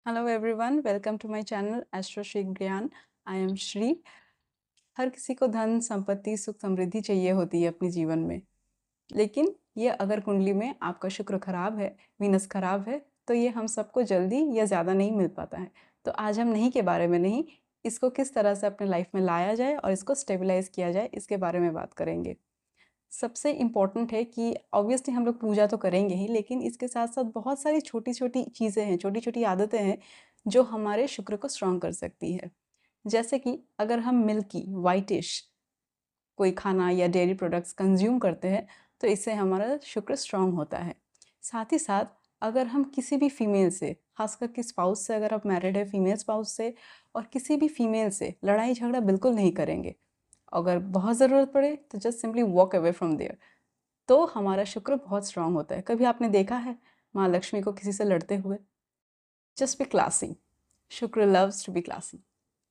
Hello everyone, welcome to my channel astro Shri Gyan. I M Shri. हर किसी को धन संपत्ति सुख समृद्धि चाहिए होती है अपने जीवन में, लेकिन ये अगर कुंडली में आपका शुक्र खराब है, वीनस खराब है, तो ये हम सबको जल्दी या ज़्यादा नहीं मिल पाता है। तो आज हम नहीं के बारे में नहीं, इसको किस तरह से अपने लाइफ में लाया जाए और इसको स्टेबलाइज किया जाए, इसके बारे में बात करेंगे। सबसे इम्पॉर्टेंट है कि ऑब्वियसली हम लोग पूजा तो करेंगे ही, लेकिन इसके साथ साथ बहुत सारी छोटी छोटी चीज़ें हैं, छोटी छोटी आदतें हैं जो हमारे शुक्र को स्ट्रॉन्ग कर सकती है। जैसे कि अगर हम मिल्की वाइटिश कोई खाना या डेयरी प्रोडक्ट्स कंज्यूम करते हैं तो इससे हमारा शुक्र स्ट्रॉन्ग होता है। साथ ही साथ अगर हम किसी भी फीमेल से, खास करके स्पाउस से, अगर आप मैरिड है फीमेल स्पाउस से, और किसी भी फीमेल से लड़ाई झगड़ा बिल्कुल नहीं करेंगे, अगर बहुत ज़रूरत पड़े तो just simply walk away from there, तो हमारा शुक्र बहुत स्ट्रांग होता है। कभी आपने देखा है माँ लक्ष्मी को किसी से लड़ते हुए? Just be classy. Shukra loves to be classy,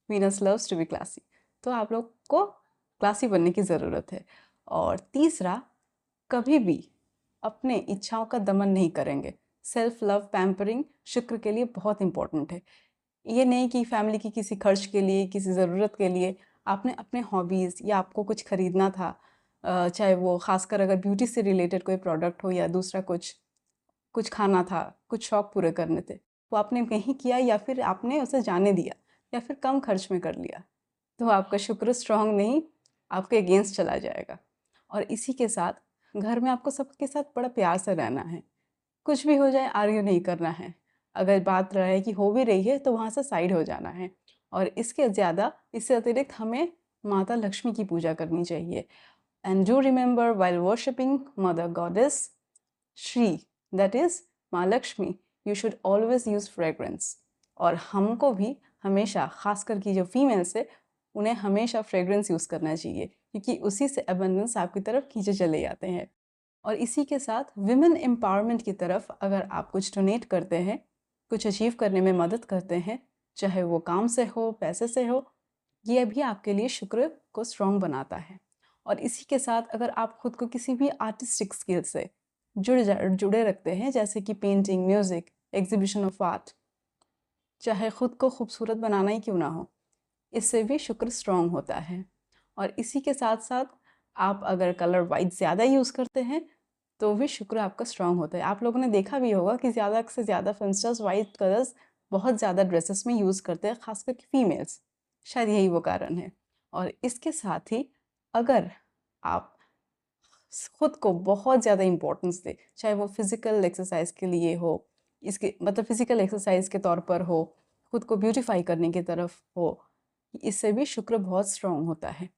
Venus loves to be classy. तो आप लोग को क्लासी बनने की ज़रूरत है। और तीसरा, कभी भी अपने इच्छाओं का दमन नहीं करेंगे। सेल्फ लव पैम्परिंग शुक्र के लिए बहुत इंपॉर्टेंट है। ये नहीं कि फैमिली की किसी खर्च के लिए, किसी ज़रूरत के लिए आपने अपने हॉबीज़ या आपको कुछ ख़रीदना था, चाहे वो ख़ासकर अगर ब्यूटी से रिलेटेड कोई प्रोडक्ट हो या दूसरा कुछ कुछ खाना था, कुछ शौक़ पूरे करने थे, वो आपने नहीं किया या फिर आपने उसे जाने दिया या फिर कम खर्च में कर लिया, तो आपका शुक्र स्ट्रॉन्ग नहीं, आपके अगेंस्ट चला जाएगा। और इसी के साथ घर में आपको सबके साथ बड़ा प्यार से रहना है। कुछ भी हो जाए आर्ग्यू नहीं करना है। अगर बात रहे कि हो भी रही है तो वहाँ से साइड हो जाना है। और इससे अतिरिक्त हमें माता लक्ष्मी की पूजा करनी चाहिए। And do remember while worshipping mother goddess Shri, that is माँ Lakshmi, you should always use fragrance. और हमको भी हमेशा, खासकर की जो फीमेल्स है, उन्हें हमेशा फ्रेग्रेंस यूज़ करना चाहिए, क्योंकि उसी से अबंडेंस आपकी तरफ खींचे चले जाते हैं। और इसी के साथ विमेन एम्पावरमेंट की तरफ अगर आप कुछ डोनेट करते हैं, कुछ अचीव करने में मदद करते हैं, चाहे वो काम से हो, पैसे से हो, ये भी आपके लिए शुक्र को स्ट्रॉन्ग बनाता है। और इसी के साथ अगर आप खुद को किसी भी आर्टिस्टिक स्किल से जुड़े रखते हैं, जैसे कि painting, music, exhibition of art, चाहे खुद को खूबसूरत बनाना ही क्यों ना हो, इससे भी शुक्र स्ट्रॉन्ग होता है। और इसी के साथ साथ आप अगर कलर वाइट ज़्यादा यूज़ करते हैं तो भी शुक्र आपका स्ट्रॉन्ग होता है। आप लोगों ने देखा भी होगा कि ज़्यादा से ज़्यादा फिल्म स्टार्स वाइट कलर्स बहुत ज़्यादा ड्रेसेस में यूज़ करते हैं, खास करके फीमेल्स। शायद यही वो कारण है। और इसके साथ ही अगर आप खुद को बहुत ज़्यादा इम्पोर्टेंस दें, चाहे वो फिज़िकल एक्सरसाइज के लिए हो, इसके मतलब फिज़िकल एक्सरसाइज के तौर पर हो, खुद को ब्यूटीफाई करने की तरफ हो, इससे भी शुक्र बहुत स्ट्रॉन्ग होता है।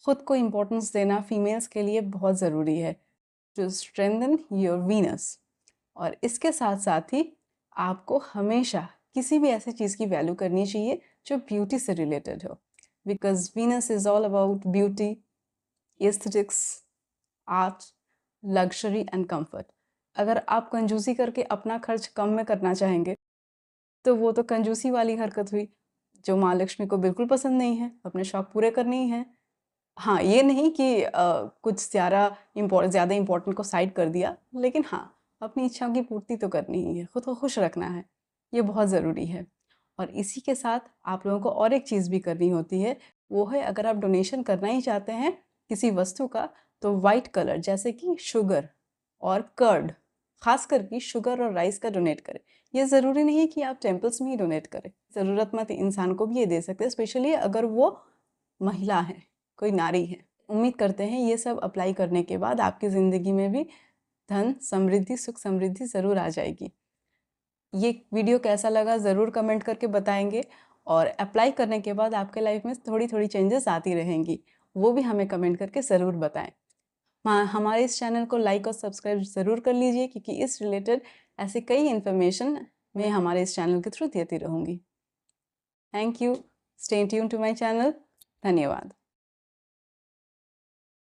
खुद को इम्पोर्टेंस देना फीमेल्स के लिए बहुत ज़रूरी है, टू स्ट्रेंथन योर वीनस। और इसके साथ साथ ही आपको हमेशा किसी भी ऐसी चीज़ की वैल्यू करनी चाहिए जो ब्यूटी से रिलेटेड हो, because Venus is all about beauty, aesthetics, art, luxury and comfort. अगर आप कंजूसी करके अपना खर्च कम में करना चाहेंगे तो वो तो कंजूसी वाली हरकत हुई, जो माँ लक्ष्मी को बिल्कुल पसंद नहीं है। अपने शौक पूरे करने ही हैं। हाँ, ये नहीं कि कुछ ज़्यादा इम्पोर्टेंट को साइड कर दिया, लेकिन हाँ, अपनी इच्छाओं की पूर्ति तो करनी ही है, खुद को खुश रखना है, ये बहुत ज़रूरी है। और इसी के साथ आप लोगों को और एक चीज़ भी करनी होती है, वो है अगर आप डोनेशन करना ही चाहते हैं किसी वस्तु का, तो वाइट कलर जैसे कि शुगर और कर्ड, खास करके शुगर और राइस का डोनेट करें। ये ज़रूरी नहीं है कि आप टेम्पल्स में ही डोनेट करें, ज़रूरतमंद इंसान को भी ये दे सकते हैं, स्पेशली अगर वो महिला है, कोई नारी है। उम्मीद करते हैं ये सब अप्लाई करने के बाद आपकी ज़िंदगी में भी धन समृद्धि, सुख समृद्धि ज़रूर आ जाएगी। ये वीडियो कैसा लगा ज़रूर कमेंट करके बताएंगे, और अप्लाई करने के बाद आपके लाइफ में थोड़ी थोड़ी चेंजेस आती रहेंगी, वो भी हमें कमेंट करके ज़रूर बताएं। हमारे इस चैनल को लाइक और सब्सक्राइब ज़रूर कर लीजिए, क्योंकि इस रिलेटेड ऐसे कई इन्फॉर्मेशन मैं हमारे इस चैनल के थ्रू देती रहूँगी। Thank you. Stay tune to my channel. धन्यवाद।